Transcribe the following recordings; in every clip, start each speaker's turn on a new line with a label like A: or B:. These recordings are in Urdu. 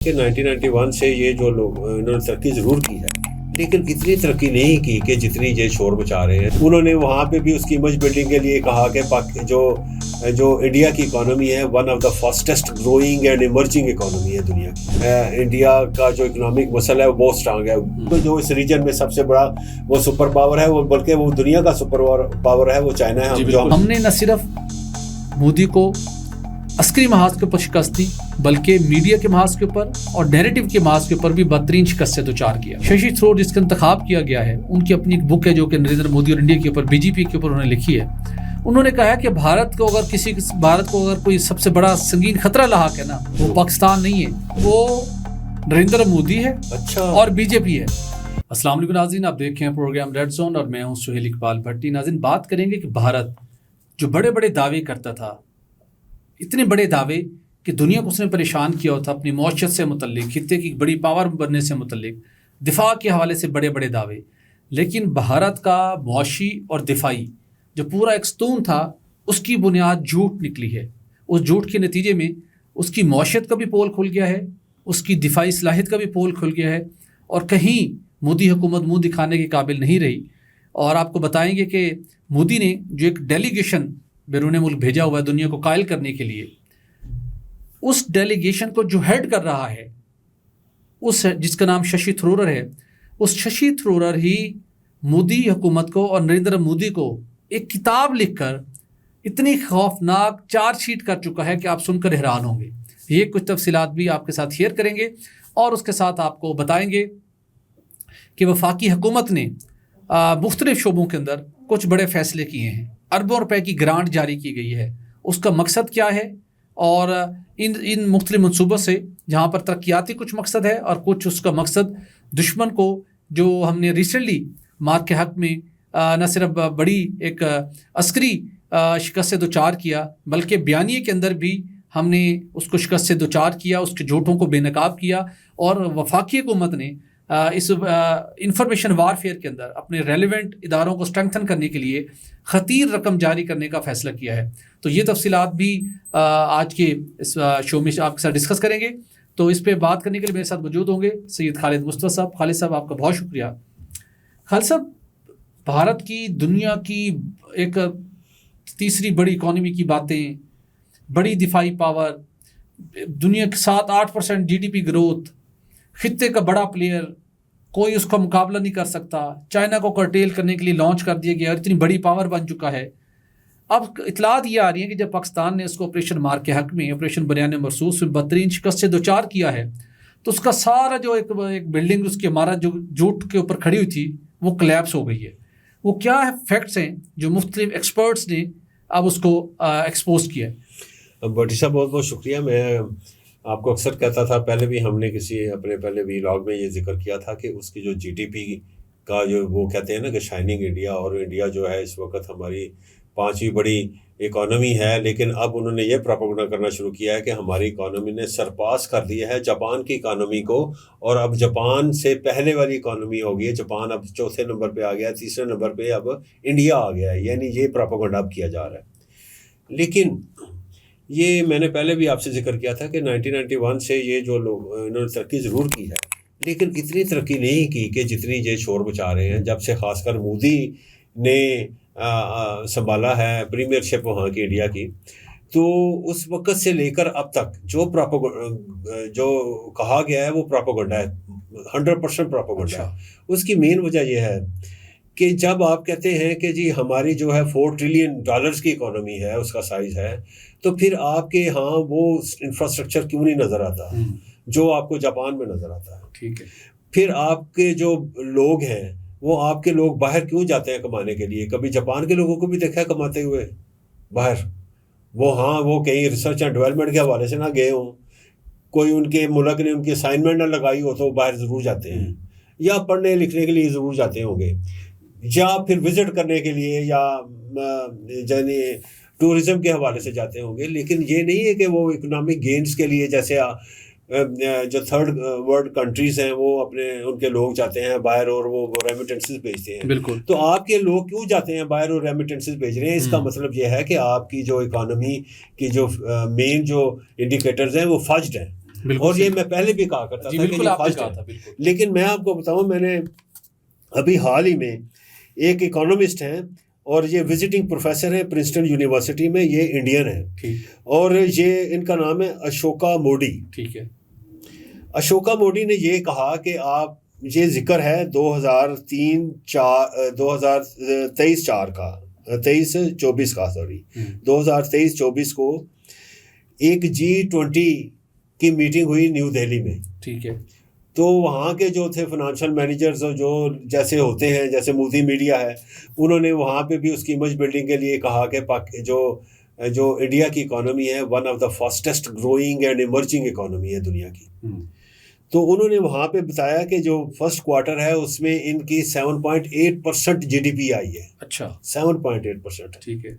A: کہ 1991 سے یہ جو لوگ انہوں نے ترقی ضرور کی ہے لیکن اتنی ترقی نہیں کی کہ جتنی یہ شور مچا رہے ہیں. انہوں نے وہاں پہ بھی اس کی امیج بلڈنگ کے لیے کہا کہ جو انڈیا کی اکانومی ہے one of the fastest growing and emerging economy ہے دنیا کی. انڈیا کا جو اکنامک مسئلہ ہے وہ بہت اسٹرانگ ہے. جو اس ریجن میں سب سے بڑا وہ سپر پاور ہے وہ بلکہ وہ دنیا کا سپر پاور ہے وہ چائنا ہے.
B: ہم نے نہ صرف مودی کو عسکری محاذ کے اوپر شکست دی بلکہ میڈیا کے محاذ کے اوپر اور نیریٹو کے محاذ کے اوپر بھی بدترین شکست سے دوچار کیا. ششی تھرور جس کا انتخاب کیا گیا ہے ان کی اپنی ایک بک ہے جو کہ نریندر مودی اور انڈیا کے اوپر بی جے پی کے اوپر انہوں نے لکھی ہے. انہوں نے کہا کہ بھارت کو اگر کوئی سب سے بڑا سنگین خطرہ لاحق ہے نا وہ پاکستان نہیں ہے, وہ نریندر مودی ہے اور بی جے پی ہے. السلام علیکم ناظرین, آپ دیکھ رہے ہیں پروگرام ریڈ زون اور میں ہوں سہیل اقبال بھٹی. ناظرین, بات کریں گے کہ بھارت جو بڑے بڑے دعوے کرتا تھا, اتنے بڑے دعوے کہ دنیا کو اس نے پریشان کیا ہوتا اپنی معیشت سے متعلق, خطے کی بڑی پاور بننے سے متعلق, دفاع کے حوالے سے بڑے بڑے دعوے, لیکن بھارت کا معاشی اور دفاعی جو پورا ایک ستون تھا اس کی بنیاد جھوٹ نکلی ہے. اس جھوٹ کے نتیجے میں اس کی معیشت کا بھی پول کھل گیا ہے, اس کی دفاعی صلاحیت کا بھی پول کھل گیا ہے اور کہیں مودی حکومت منہ دکھانے کے قابل نہیں رہی. اور آپ کو بتائیں گے کہ مودی نے جو ایک ڈیلیگیشن بیرون ملک بھیجا ہوا ہے دنیا کو قائل کرنے کے لیے, اس ڈیلیگیشن کو جو ہیڈ کر رہا ہے اس جس کا نام ششی تھرور ہے, اس ششی تھرور ہی مودی حکومت کو اور نریندر مودی کو ایک کتاب لکھ کر اتنی خوفناک چارج شیٹ کر چکا ہے کہ آپ سن کر حیران ہوں گے. یہ کچھ تفصیلات بھی آپ کے ساتھ شیئر کریں گے اور اس کے ساتھ آپ کو بتائیں گے کہ وفاقی حکومت نے مختلف شعبوں کے اندر کچھ بڑے فیصلے کیے ہیں. اربوں روپے کی گرانٹ جاری کی گئی ہے, اس کا مقصد کیا ہے, اور ان مختلف منصوبوں سے جہاں پر ترقیاتی کچھ مقصد ہے اور کچھ اس کا مقصد دشمن کو جو ہم نے ریسنٹلی مارک کے حق میں نہ صرف بڑی ایک عسکری شکست سے دوچار کیا بلکہ بیانیے کے اندر بھی ہم نے اس کو شکست سے دوچار کیا, اس کے جھوٹوں کو بے نقاب کیا. اور وفاقی حکومت نے اس انفارمیشن وارفیئر کے اندر اپنے ریلیونٹ اداروں کو اسٹرینگتھن کرنے کے لیے خطیر رقم جاری کرنے کا فیصلہ کیا ہے. تو یہ تفصیلات بھی آج کے اس شو میں آپ کے ساتھ ڈسکس کریں گے. تو اس پہ بات کرنے کے لیے میرے ساتھ موجود ہوں گے سید خالد مصطفیٰ صاحب. خالد صاحب آپ کا بہت شکریہ. خالد صاحب, بھارت کی دنیا کی ایک تیسری بڑی اکانومی کی باتیں, بڑی دفاعی پاور, دنیا کے 7-8% GDP گروتھ, خطے کا بڑا پلیئر, کوئی اس کا مقابلہ نہیں کر سکتا, چائنا کو کرٹیل کرنے کے لیے لانچ کر دیا گیا اور اتنی بڑی پاور بن چکا ہے. اب اطلاعات یہ آ رہی ہیں کہ جب پاکستان نے اس کو آپریشن مارک کے حق میں, آپریشن بریان مرصوص میں بدترین شکست سے دوچار کیا ہے تو اس کا سارا جو ایک بلڈنگ اس کی عمارت جو جھوٹ کے اوپر کھڑی ہوئی تھی وہ کلیپس ہو گئی ہے. وہ کیا فیکٹس ہیں جو مختلف ایکسپرٹس نے اب اس کو ایکسپوز کیا ہے؟
A: بھٹی صاحب بہت بہت شکریہ. میں آپ کو اکثر کہتا تھا, پہلے بھی ہم نے کسی اپنے پہلے ویلاگ میں یہ ذکر کیا تھا کہ اس کی جو GDP کا جو وہ کہتے ہیں نا کہ شائننگ انڈیا, اور انڈیا جو ہے اس وقت ہماری 5ویں بڑی اکانومی ہے, لیکن اب انہوں نے یہ پروپیگنڈا کرنا شروع کیا ہے کہ ہماری اکانومی نے سرپاس کر دیا ہے جاپان کی اکانومی کو, اور اب جاپان سے پہلے والی اکانومی ہو گئی ہے. جاپان اب 4تھے نمبر پہ آ گیا, 3رے نمبر پہ اب انڈیا آ گیا ہے. یعنی یہ پروپیگنڈا اب کیا جا رہا ہے. لیکن یہ میں نے پہلے بھی آپ سے ذکر کیا تھا کہ 1991 سے یہ جو لوگ انہوں نے ترقی ضرور کی ہے لیکن اتنی ترقی نہیں کی کہ جتنی یہ شور مچا رہے ہیں. جب سے خاص کر مودی نے سنبھالا ہے پریمیئر شپ وہاں کی انڈیا کی, تو اس وقت سے لے کر اب تک جو کہا گیا ہے وہ پروپیگنڈا ہے, 100% پروپیگنڈا ہے. اس کی مین وجہ یہ ہے کہ جب آپ کہتے ہیں کہ جی ہماری جو ہے $4 ٹریلین کی اکانومی ہے, اس کا سائز ہے, تو پھر آپ کے ہاں وہ انفراسٹرکچر کیوں نہیں نظر آتا جو آپ کو جاپان میں نظر آتا ہے.
B: ٹھیک ہے.
A: پھر آپ کے جو لوگ ہیں وہ آپ کے لوگ باہر کیوں جاتے ہیں کمانے کے لیے؟ کبھی جاپان کے لوگوں کو بھی دیکھا ہے کماتے ہوئے باہر. وہ کہیں ریسرچ اینڈ ڈیولپمنٹ کے حوالے سے نہ گئے ہوں, کوئی ان کے ملک نے ان کی اسائنمنٹ نہ لگائی ہو تو باہر ضرور جاتے ہیں, یا پڑھنے لکھنے کے لیے ضرور جاتے ہوں گے, یا پھر وزٹ کرنے کے لیے یا یعنی ٹورزم کے حوالے سے جاتے ہوں گے. لیکن یہ نہیں ہے کہ وہ اکنامک گینز کے لیے جیسے جو 3rd ورلڈ کنٹریز ہیں وہ اپنے ان کے لوگ جاتے ہیں باہر اور وہ ریمیٹنسز بھیجتے ہیں.
B: بالکل.
A: تو آپ کے لوگ کیوں جاتے ہیں باہر اور ریمیٹنسز بھیج رہے ہیں؟ اس کا مطلب یہ ہے کہ آپ کی جو اکانومی کی جو مین جو انڈیکیٹرز ہیں وہ فجڈ ہیں. اور یہ میں پہلے بھی کہا کرتا تھا کہ یہ فاسٹ ہے. لیکن میں آپ کو بتاؤں, میں نے ابھی حال ہی میں ایک اکانومسٹ ہیں اور یہ وزٹنگ پروفیسر ہیں پرنسٹن یونیورسٹی میں, یہ انڈین ہیں اور یہ ان کا نام ہے اشوکا موڈی.
B: ٹھیک ہے.
A: اشوکا موڈی نے یہ کہا کہ آپ, یہ ذکر ہے 2023-24 کا 2023-24 کو ایک G20 کی میٹنگ ہوئی نیو دہلی میں.
B: ٹھیک ہے.
A: تو وہاں کے جو تھے فنانشل مینیجرز جو جیسے ہوتے ہیں, جیسے مودی میڈیا ہے, انہوں نے وہاں پہ بھی اس کی امیج بلڈنگ کے لیے کہا کہ جو انڈیا کی اکانومی ہے one of the fastest growing and emerging economy ہے دنیا کی. تو انہوں نے وہاں پہ بتایا کہ جو فرسٹ کوارٹر ہے اس میں ان کی 7.8% GDP آئی ہے.
B: اچھا,
A: 7.8%.
B: ٹھیک ہے.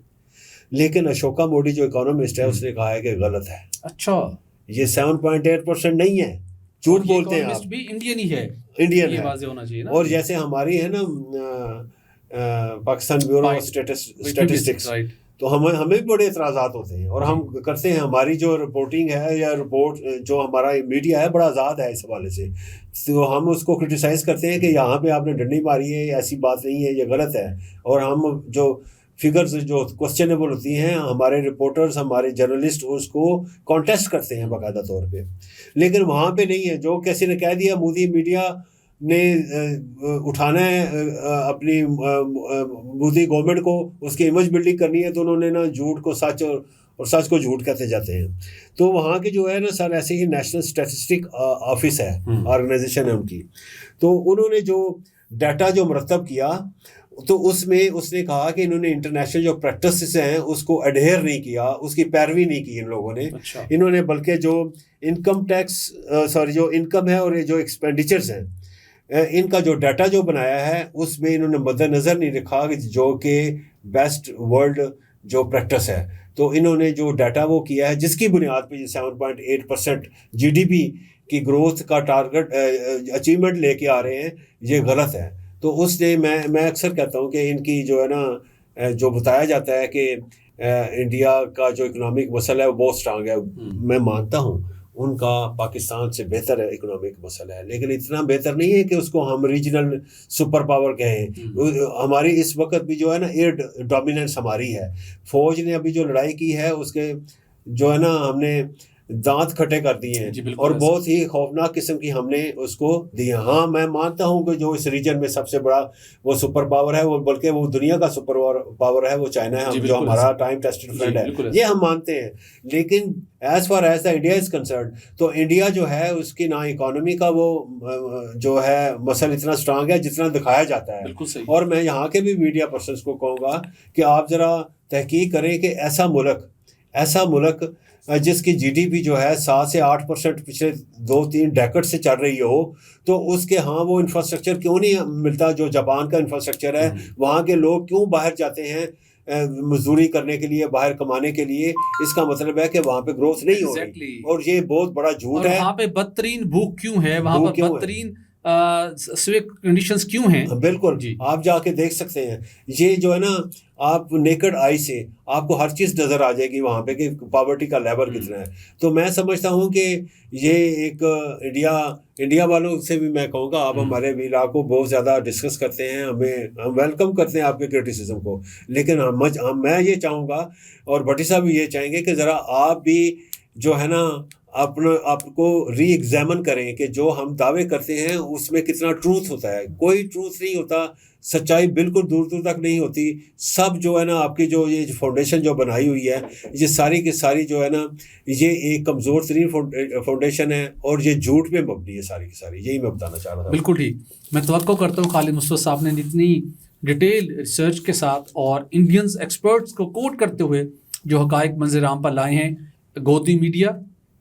A: لیکن اشوکا موڈی جو اکانومسٹ ہے اس نے کہا ہے کہ غلط ہے.
B: اچھا,
A: یہ 7.8% نہیں ہے, جھوٹ بولتے ہیں آپ.
B: بھی انڈین ہی ہے,
A: انڈین ہے,
B: واضح ہونا چاہیے نا. اور
A: جیسے ہماری ہے نا پاکستان بیورو آف اسٹیٹسٹکس, تو ہمیں بھی بڑے اعتراضات ہوتے ہیں اور ہم کرتے ہیں. ہماری جو رپورٹنگ ہے یا رپورٹ جو ہمارا میڈیا ہے بڑا آزاد ہے اس حوالے سے, تو ہم اس کو کرٹیسائز کرتے ہیں کہ یہاں پہ آپ نے ڈنڈی ماری ہے, ایسی بات نہیں ہے, یہ غلط ہے. اور ہم جو فگرز جو کوسچنیبل ہوتی ہیں, ہمارے رپورٹرز, ہمارے جرنلسٹ اس کو کانٹیسٹ کرتے ہیں باقاعدہ طور پہ. لیکن وہاں پہ نہیں ہے. جو کسی نے کہہ دیا مودی میڈیا نے اٹھانا ہے اپنی مودی گورنمنٹ کو, اس کی امیج بلڈنگ کرنی ہے, تو انہوں نے نا جھوٹ کو سچ اور سچ کو جھوٹ کہتے جاتے ہیں. تو وہاں کے جو ہے نا سر ایسے ہی نیشنل اسٹیٹسٹک آفس ہے, آرگنائزیشن ہے ان کی, تو انہوں نے جو ڈیٹا جو مرتب کیا تو اس میں اس نے کہا کہ انہوں نے انٹرنیشنل جو پریکٹسز ہیں اس کو اڈہیر نہیں کیا, اس کی پیروی نہیں کی ان لوگوں نے. انہوں نے بلکہ جو انکم ٹیکس جو انکم ہے اور جو ایکسپینڈیچرز ہیں ان کا جو ڈیٹا جو بنایا ہے اس میں انہوں نے مد نظر نہیں رکھا جو کہ بیسٹ ورلڈ جو پریکٹس ہے. تو انہوں نے جو ڈیٹا وہ کیا ہے جس کی بنیاد پہ 7.8% GDP کی گروتھ کا ٹارگٹ اچیومنٹ لے کے آ رہے ہیں, یہ غلط ہے. تو اس نے میں اکثر کہتا ہوں کہ ان کی جو ہے نا جو بتایا جاتا ہے کہ انڈیا کا جو اکنامک مسئلہ ہے وہ بہت اسٹرانگ ہے, میں مانتا ہوں ان کا پاکستان سے بہتر ہے اکنامک مسئلہ ہے, لیکن اتنا بہتر نہیں ہے کہ اس کو ہم ریجنل سپر پاور کہیں. ہماری اس وقت بھی جو ہے نا ایئر ڈومیننس ہماری ہے. فوج نے ابھی جو لڑائی کی ہے اس کے جو ہے نا ہم نے دانت کھٹے کر دیے ہیں اور بہت ہی خوفناک قسم کی ہم نے اس کو دیا. ہاں میں مانتا ہوں کہ جو اس ریجن میں سب سے بڑا وہ سپر پاور ہے, وہ بلکہ وہ دنیا کا سپر پاور ہے, وہ چائنا ہے, جو ہمارا ٹائم ٹیسٹڈ فرینڈ ہے, یہ ہم مانتے ہیں. لیکن as far as the India is concerned, تو انڈیا جو ہے اس کی نہ اکانومی کا وہ جو ہے مسئلہ اتنا اسٹرانگ ہے جتنا دکھایا جاتا ہے. اور میں یہاں کے بھی میڈیا پرسنس کو کہوں گا کہ آپ ذرا تحقیق کریں کہ ایسا ملک جس کی GDP جو ہے 7 سے 8% پچھلے 2-3 ڈیکڈ سے چل رہی ہو, تو اس کے ہاں وہ انفراسٹرکچر کیوں نہیں ملتا جو جاپان کا انفراسٹرکچر ہے. وہاں کے لوگ کیوں باہر جاتے ہیں مزدوری کرنے کے لیے, باہر کمانے کے لیے؟ اس کا مطلب ہے کہ وہاں پہ گروتھ نہیں ہو رہی, اور یہ بہت بڑا جھوٹ ہے.
B: وہاں پہ بدترین بھوک کیوں ہے, وہاں پہ بدترین کنڈیشنز کیوں ہیں؟
A: بالکل, آپ جا کے دیکھ سکتے ہیں. یہ جو ہے نا آپ نیکڈ آئی سے آپ کو ہر چیز نظر آ جائے گی وہاں پہ کہ پاورٹی کا لیول کتنا ہے. تو میں سمجھتا ہوں کہ یہ ایک انڈیا والوں سے بھی میں کہوں گا, آپ ہمارے میڈیا کو بہت زیادہ ڈسکس کرتے ہیں, ہم ویلکم کرتے ہیں آپ کے کرٹیسزم کو, لیکن میں یہ چاہوں گا اور بھٹی صاحب بھی یہ چاہیں گے کہ ذرا آپ بھی جو ہے نا آپ کو ری ایگزامن کریں کہ جو ہم دعوے کرتے ہیں اس میں کتنا ٹروتھ ہوتا ہے. کوئی ٹروتھ نہیں ہوتا, سچائی بالکل دور دور تک نہیں ہوتی. سب جو ہے نا آپ کی جو یہ فاؤنڈیشن جو بنائی ہوئی ہے, یہ ساری کی ساری جو ہے نا یہ ایک کمزور ترین فاؤنڈیشن ہے اور یہ جھوٹ پہ مبنی ہے ساری کی ساری. یہی میں بتانا چاہ رہا تھا.
B: بالکل ٹھیک. میں توقع کرتا ہوں خالد مصطفیٰ صاحب نے اتنی ڈیٹیل ریسرچ کے ساتھ اور انڈینز ایکسپرٹس کو کوٹ کرتے ہوئے جو حقائق منظر عام پر لائے ہیں, گودی میڈیا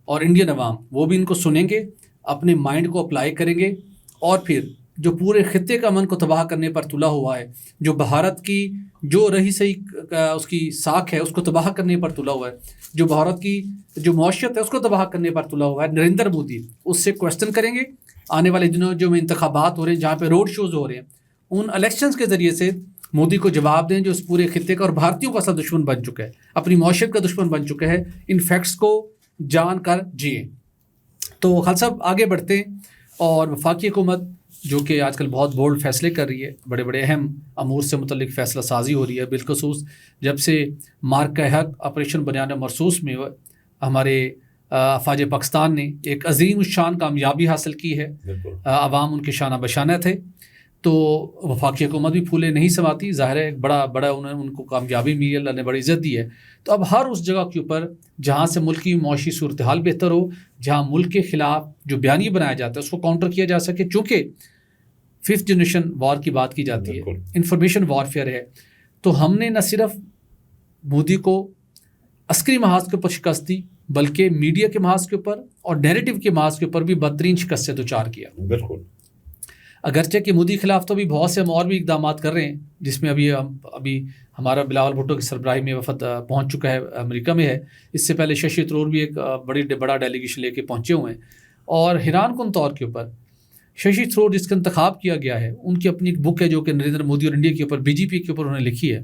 B: اور انڈین عوام وہ بھی ان کو سنیں گے, اپنے مائنڈ کو اپلائی کریں گے, اور پھر جو پورے خطے کا امن کو تباہ کرنے پر تلا ہوا ہے, جو بھارت کی جو رہی سہی اس کی ساکھ ہے اس کو تباہ کرنے پر تلا ہوا ہے, جو بھارت کی جو معیشت ہے اس کو تباہ کرنے پر تلا ہوا ہے, نریندر مودی اس سے کویسچن کریں گے. آنے والے دنوں جو میں انتخابات ہو رہے ہیں, جہاں پہ روڈ شوز ہو رہے ہیں, ان الیکشنز کے ذریعے سے مودی کو جواب دیں جو اس پورے خطے کا اور بھارتیوں کا اصل دشمن بن چکا ہے, اپنی معیشت کا دشمن بن چکا ہے. ان فیکٹس کو جان کر جئیں. تو خالد صاحب آگے بڑھتے ہیں، اور وفاقی حکومت جو کہ آج کل بہت بولڈ فیصلے کر رہی ہے، بڑے بڑے اہم امور سے متعلق فیصلہ سازی ہو رہی ہے، بالخصوص جب سے مارکہ حق آپریشن بنیاد مرصوص میں ہمارے افواج پاکستان نے ایک عظیم الشان کامیابی حاصل کی ہے، عوام ان کے شانہ بشانہ تھے، تو وفاقی حکومت بھی پھولے نہیں سماتی، ظاہر ہے ایک بڑا انہوں نے ان کو کامیابی ملی، اللہ نے بڑی عزت دی ہے۔ تو اب ہر اس جگہ کے اوپر جہاں سے ملک کی معاشی صورتحال بہتر ہو، جہاں ملک کے خلاف جو بیانیہ بنایا جاتا ہے اس کو کاؤنٹر کیا جا سکے، چونکہ 5th جنریشن وار کی بات کی جاتی ہے، انفارمیشن وارفیئر ہے، تو ہم نے نہ صرف مودی کو عسکری محاذ کے اوپر شکست دی، بلکہ میڈیا کے محاذ کے اوپر اور نیریٹو کے محاذ کے اوپر بھی بدترین شکست سے دوچار کیا۔
A: بالکل،
B: اگرچہ کہ مودی کے خلاف تو بھی بہت سے ہم اور بھی اقدامات کر رہے ہیں، جس میں ابھی ہمارا بلاول بھٹو کی سربراہی میں وفد پہنچ چکا ہے، امریکہ میں ہے، اس سے پہلے ششی تھرور بھی ایک بڑا ڈیلیگیشن لے کے پہنچے ہوئے ہیں، اور حیران کن طور کے اوپر ششی تھرور جس کا انتخاب کیا گیا ہے، ان کی اپنی ایک بک ہے جو کہ نریندر مودی اور انڈیا کے اوپر BJP کے اوپر انہوں نے لکھی ہے۔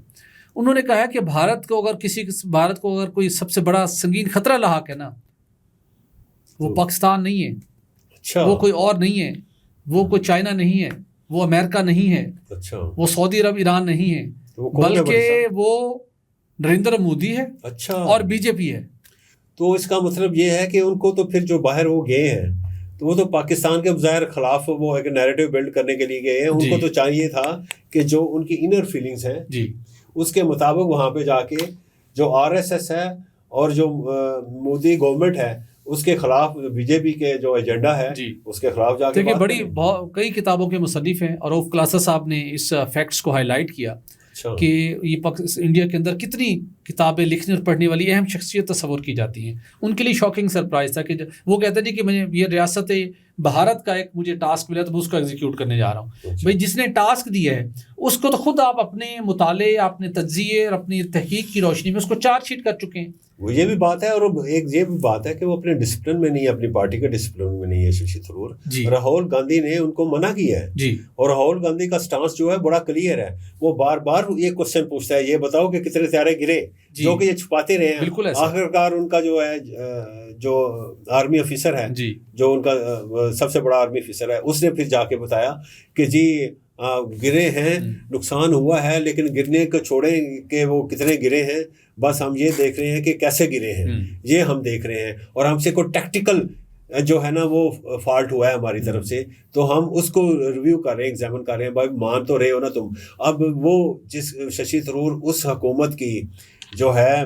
B: انہوں نے کہا کہ بھارت کو اگر کوئی سب سے بڑا سنگین خطرہ لاحق ہے نا، وہ پاکستان نہیں ہے،
A: اچھا،
B: وہ کوئی اور نہیں ہے، وہ کوئی چائنا نہیں ہے، وہ امریکہ نہیں ہے،
A: اچھا،
B: وہ سعودی عرب ایران نہیں ہے، بلکہ وہ نریندر مودی ہے،
A: اچھا،
B: اور BJP ہے۔
A: تو اس کا مطلب یہ ہے کہ ان کو تو پھر جو باہر وہ گئے ہیں تو وہ تو پاکستان کے ظاہر خلاف وہ ایک نیریٹو بلڈ کرنے کے لیے گئے ہیں، ان کو تو چاہیے تھا کہ جو ان کی انر فیلنگز ہیں اس کے مطابق وہاں پہ جا کے جو RSS ہے اور جو مودی گورنمنٹ ہے اس کے خلاف BJP کے جو ایجنڈا ہے اس کے خلاف جا کے
B: کئی کتابوں کے مصنف ہیں، اور روف کلاسا صاحب نے اس فیکٹس کو ہائی لائٹ کیا کہ یہ انڈیا کے اندر کتنی کتابیں لکھنے اور پڑھنے والی اہم شخصیت تصور کی جاتی ہیں۔ ان کے لیے شاکنگ سرپرائز تھا کہ وہ کہتے ہیں کہ میں یہ ریاست بھارت کا ایک مجھے ٹاسک ملا تو میں اس کو ایگزیکیوٹ کرنے جا رہا ہوں۔ بھائی جس نے ٹاسک دیا ہے اس کو تو خود آپ اپنے مطالعے، اپنے تجزیے اور اپنی تحقیق کی روشنی میں اس کو چارج شیٹ کر چکے ہیں۔
A: وہ یہ بھی بات ہے، اور ایک یہ بھی بات ہے کہ وہ اپنے ڈسپلن میں نہیں ہے، اپنی پارٹی کے ڈسپلن میں نہیں ہے ششی تھرور۔ راہل گاندھی نے ان کو منع کیا ہے، اور راہل گاندھی کا سٹانس جو ہے بڑا کلیئر ہے، وہ بار بار یہ کوشچن پوچھتا ہے، یہ بتاؤ کہ کتنے طیارے گرے، جو کہ یہ چھپاتے رہے ہیں۔ آخرکار ان کا جو ہے جو آرمی آفیسر ہے، جو ان کا سب سے بڑا آرمی آفیسر ہے، اس نے پھر جا کے بتایا کہ جی گرے ہیں، نقصان ہوا ہے، لیکن گرنے کو چھوڑیں کہ وہ کتنے گرے ہیں، بس ہم یہ دیکھ رہے ہیں کہ کیسے گرے ہیں، یہ ہم دیکھ رہے ہیں، اور ہم سے کوئی ٹیکٹیکل جو ہے نا وہ فالٹ ہوا ہے ہماری طرف سے، تو ہم اس کو ریویو کر رہے ہیں، ایگزامن کر رہے ہیں۔ بھائی مان تو رہے ہو نا تم۔ اب وہ جس ششی تھرور اس حکومت کی جو ہے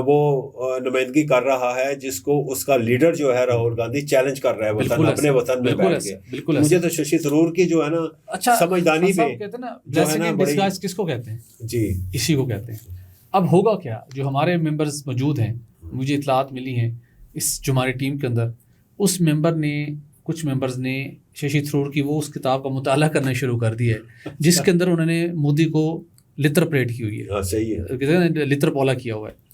A: وہ نمائندگی کر رہا ہے، جس کو اس کا لیڈر جو ہے راہل گاندھی چیلنج کر رہا ہے وطن، اپنے وطن میں بیٹھ کے۔ مجھے تو ششی تھرور کی جو ہے نا سمجھدانی پہ جو ہے نا بڑی،
B: کس کو کہتے ہیں
A: جی
B: اسی کو کہتے ہیں۔ اب ہوگا کیا، جو ہمارے ممبرز موجود ہیں، مجھے اطلاعات ملی ہیں اس جو ہماری ٹیم کے اندر، اس کچھ ممبرز نے ششی تھرور کی وہ اس کتاب کا مطالعہ کرنا شروع کر دیا ہے جس کے اندر انہوں نے مودی کو لتر پریٹ کی ہوئی ہے،
A: صحیح ہے،
B: لتر پولا کیا ہوا ہے۔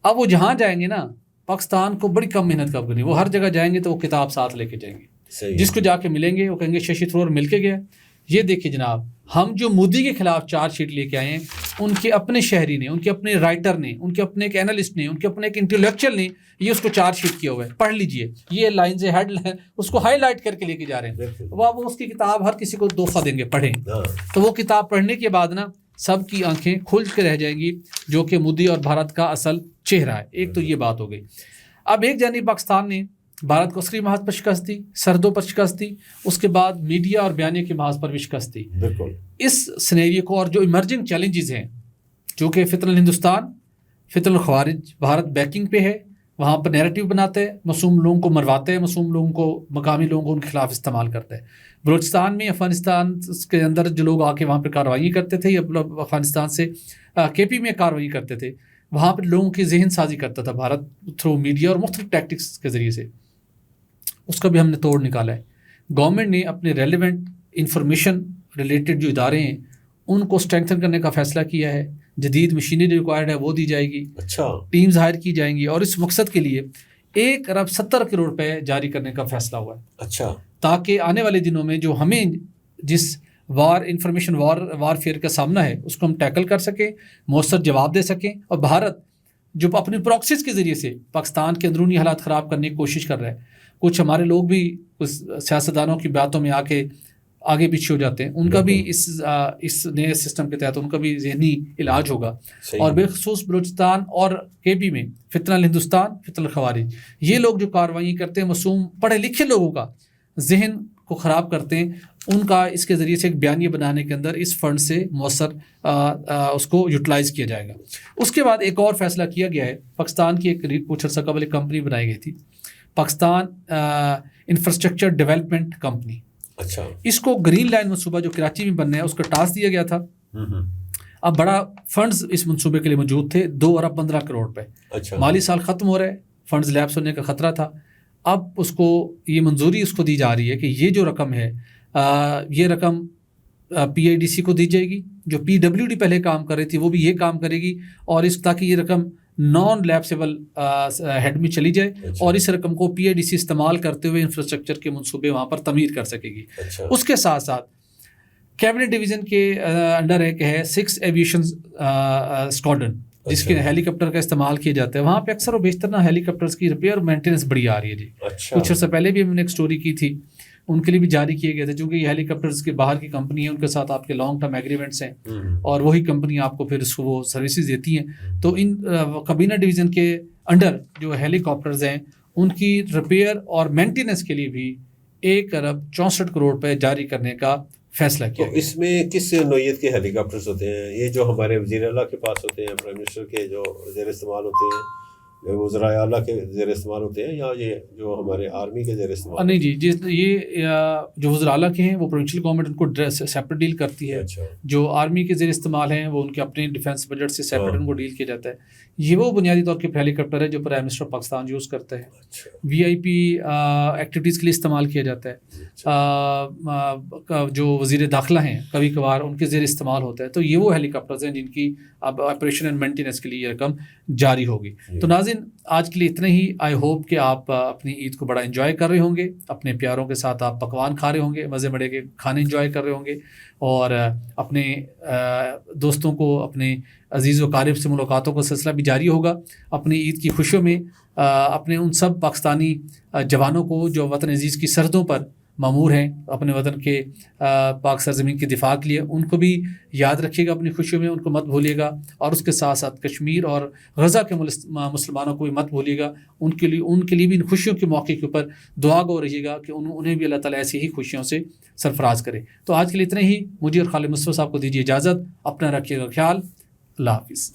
B: اب وہ جہاں جائیں گے نا، پاکستان کو بڑی کم محنت کرنی، وہ ہر جگہ جائیں گے تو وہ کتاب ساتھ لے کے جائیں گے، جس کو جا کے ملیں گے وہ کہیں گے ششی تھرور مل کے گیا۔ یہ دیکھیے جناب، ہم جو مودی کے خلاف چارج شیٹ لے کے آئے ہیں، ان کے اپنے شہری نے، ان کے اپنے رائٹر نے، ان کے اپنے ایک اینالسٹ نے، ان کے اپنے ایک انٹلیکچوئل نے یہ اس کو چارج شیٹ کیا ہوا ہے، پڑھ لیجئے، یہ لائنز ہیڈ لائن اس کو ہائی لائٹ کر کے لے کے جا رہے ہیں۔ وہ اس کی کتاب ہر کسی کو تحفہ دیں گے، پڑھیں، تو وہ کتاب پڑھنے کے بعد نا سب کی آنکھیں کھل کے رہ جائیں گی جو کہ مودی اور بھارت کا اصل چہرہ ہے۔ ایک تو یہ بات ہو گئی۔ اب ایک جانب پاکستان نے بھارت کو عسکری محاذ پر شکست دی، سرحدوں پر شکست دی، اس کے بعد میڈیا اور بیانیہ کے محاذ پر بھی شکست دی۔
A: بالکل
B: اس سینیریو کو اور جو ایمرجنگ چیلنجز ہیں، جو کہ فتن الہندوستان، فتن الخوارج، بھارت بیکنگ پہ ہے، وہاں پر نیریٹو بناتے ہیں، معصوم لوگوں کو مرواتے ہیں، معصوم لوگوں کو، مقامی لوگوں کو ان کے خلاف استعمال کرتے ہیں۔ بلوچستان میں، افغانستان کے اندر جو لوگ آ کے وہاں پہ کارروائی کرتے تھے، یا افغانستان سے KP میں کارروائی کرتے تھے، وہاں پہ لوگوں کی ذہن سازی کرتا تھا بھارت تھرو میڈیا اور مختلف ٹیکٹکس کے ذریعے سے، اس کا بھی ہم نے توڑ نکالا ہے۔ گورنمنٹ نے اپنے ریلیونٹ انفارمیشن ریلیٹڈ جو ادارے ہیں ان کو اسٹرینتھن کرنے کا فیصلہ کیا ہے، جدید مشینری ریکوائرڈ ہے وہ دی جائے گی،
A: اچھا
B: ٹیمز ہائر کی جائیں گی، اور اس مقصد کے لیے 1 ارب 70 کروڑ روپے جاری کرنے کا فیصلہ ہوا ہے،
A: اچھا،
B: تاکہ آنے والے دنوں میں جو ہمیں جس انفارمیشن وارفیئر کا سامنا ہے اس کو ہم ٹیکل کر سکیں، مؤثر جواب دے سکیں، اور بھارت جو اپنی پراکسیز کے ذریعے سے پاکستان کے اندرونی حالات خراب کرنے کی کوشش کر رہا ہے، کچھ ہمارے لوگ بھی کچھ سیاستدانوں کی باتوں میں آ کے آگے پیچھے ہو جاتے ہیں، ان کا بھی اس نئے سسٹم کے تحت ان کا بھی ذہنی علاج ہوگا. اور بالخصوص بلوچستان اور KB میں فتنہ الہندوستان فتنہ الخوارج، یہ لوگ جو کارروائی کرتے ہیں معصوم پڑھے لکھے لوگوں کا ذہن کو خراب کرتے ہیں، ان کا اس کے ذریعے سے ایک بیانیہ بنانے کے اندر اس فنڈ سے مؤثر اس کو یوٹیلائز کیا جائے گا. اس کے بعد ایک اور فیصلہ کیا گیا ہے. پاکستان کی کچھ عرصہ قبل ایک کمپنی بنائی گئی تھی، پاکستان انفراسٹرکچر ڈیولپمنٹ کمپنی.
A: اچھا،
B: اس کو گرین لائن منصوبہ جو کراچی میں بننا ہے اس کا ٹاسک دیا گیا تھا. اب بڑا فنڈز اس منصوبے کے لیے موجود تھے، 2 ارب 15 کروڑ روپے.
A: اچھا،
B: مالی سال ختم ہو رہا ہے، فنڈز لیپس ہونے کا خطرہ تھا. اب اس کو یہ منظوری اس کو دی جا رہی ہے کہ یہ جو رقم ہے یہ رقم PIDC کو دی جائے گی، جو PWD پہلے کام کر رہی تھی وہ بھی یہ کام کرے گی، اور اس تاکہ یہ رقم نان لیپسیبل ہیڈ میں چلی جائے، اور اس رقم کو PIDC استعمال کرتے ہوئے انفراسٹرکچر کے منصوبے وہاں پر تعمیر کر سکے گی. اس کے ساتھ ساتھ کیبنٹ ڈویژن کے انڈر ایک ہے 6 ایویشن اسکواڈرن، جس کے ہیلی کاپٹر کا استعمال کیا جاتا ہے. وہاں پہ اکثر و بیشتر نا ہیلی کاپٹرز کی ریپیئر اور مینٹیننس بڑی آ رہی ہے جی. کچھ عرصہ پہلے بھی ہم نے ایک سٹوری کی تھی، ان کے لیے بھی جاری کیے گئے تھے، چونکہ یہ ہیلی کاپٹرز کے باہر کی کمپنی ہے، ان کے ساتھ آپ کے لانگ ٹرم ایگریمنٹس ہیں، اور وہی کمپنی آپ کو پھر اس کو وہ سروسز دیتی ہیں. تو ان کابینہ ڈویژن کے انڈر جو ہیلی کاپٹرز ہیں ان کی ریپیئر اور مینٹیننس کے لیے بھی 1 ارب 64 کروڑ روپے جاری کرنے کا فیصلہ کیا.
A: تو اس میں کس نوعیت کے ہیلی کاپٹرز ہوتے ہیں؟ یہ جو ہمارے وزیر اعلیٰ کے پاس ہوتے ہیں، پرائم منسٹر کے جو زیر استعمال ہوتے ہیں، وزراء اعلیٰ کے زیر استعمال ہوتے ہیں، یا یہ جو ہمارے آرمی کے زیر استعمال؟
B: نہیں جی، یہ جو وزراء اعلیٰ کے ہیں وہ پروونشل گورنمنٹ ان کو سیپریٹ ڈیل کرتی ہے. جو آرمی کے زیر استعمال ہیں وہ ان کے اپنے ڈیفینس بجٹ سے سیپریٹ ان کو ڈیل کیا جاتا ہے. یہ وہ بنیادی طور کے ہیلی کاپٹر ہے جو پرائم منسٹر پاکستان یوز کرتا ہے. VIP ایکٹیویٹیز کے لیے استعمال کیا جاتا ہے. جو وزیر داخلہ ہیں کبھی کبھار ان کے زیر استعمال ہوتا ہے. تو یہ وہ ہیلی کاپٹرز ہیں جن کی اب آپریشن اینڈ مینٹیننس کے لیے یہ رقم جاری ہوگی. تو ناظرین آج کے لیے اتنا ہی. آئی ہوپ کہ آپ اپنی عید کو بڑا انجوائے کر رہے ہوں گے، اپنے پیاروں کے ساتھ آپ پکوان کھا رہے ہوں گے، مزے بڑے کے کھانے انجوائے کر رہے ہوں گے، اور اپنے دوستوں کو، اپنے عزیز و قارب سے ملاقاتوں کا سلسلہ بھی جاری ہوگا. اپنی عید کی خوشیوں میں اپنے ان سب پاکستانی جوانوں کو جو وطن عزیز کی سرحدوں پر مامور ہیں اپنے وطن کے پاک سرزمین کے دفاع کے لیے، ان کو بھی یاد رکھیے گا اپنی خوشیوں میں، ان کو مت بھولیے گا. اور اس کے ساتھ ساتھ کشمیر اور غزہ کے مسلمانوں کو بھی مت بھولیے گا. ان کے لیے بھی ان خوشیوں کے موقع کے اوپر دعا گو رہیے گا کہ انہیں بھی اللہ تعالیٰ ایسی ہی خوشیوں سے سرفراز کرے. تو آج کے لیے اتنا ہی. مجھے اور خالد مصطفیٰ صاحب کو دیجیے اجازت. اپنا رکھیے گا خیال. اللہ حافظ.